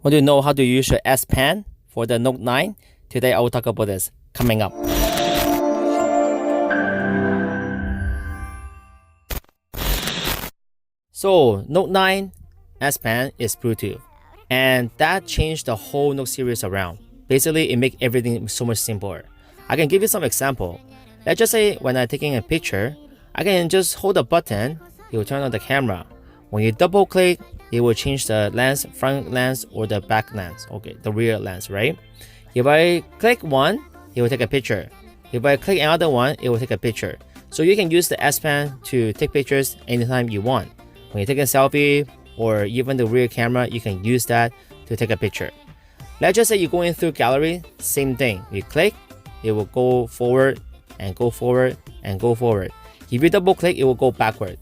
Want to know how to use your S Pen for the Note 9? Today I will talk about this coming up. So Note 9 S Pen is Bluetooth, and that changed the whole Note series around. Basically, it makes everything so much simpler. I can give you some example. Let's just say when I'm taking a picture, I can just hold a button, it will turn on the camera. When you double click, it will change the lens, front lens or the back lens, okay, the rear lens, right? If I click one, it will take a picture. If I click another one, it will take a picture. So you can use the S Pen to take pictures anytime you want. When you take a selfie or even the rear camera, you can use that to take a picture. Let's just say you're going through gallery, same thing. You click, it will go forward and go forward and go forward. If you double click, it will go backward.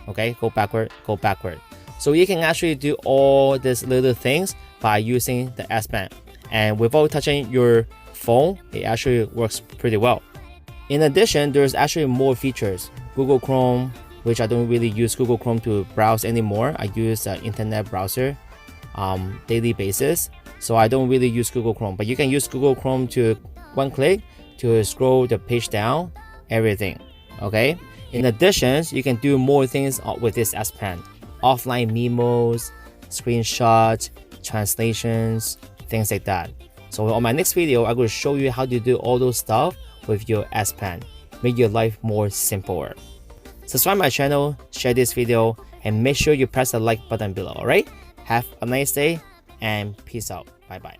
Okay, go backward, go backward. So you can actually do all these little things by using the S Pen. And without touching your phone, it actually works pretty well. In addition, there's actually more features. Google Chrome, which I don't really use Google Chrome to browse anymore. I use an internet browser daily basis. So I don't really use Google Chrome. But you can use Google Chrome to one click to scroll the page down, everything. Okay. In addition, you can do more things with this S Pen. Offline memos, screenshots, translations, things like that. So on my next video, I will show you how to do all those stuff with your S Pen. Make your life more simpler. Subscribe my channel, share this video, and make sure you press the like button below, alright? Have a nice day and peace out. Bye bye.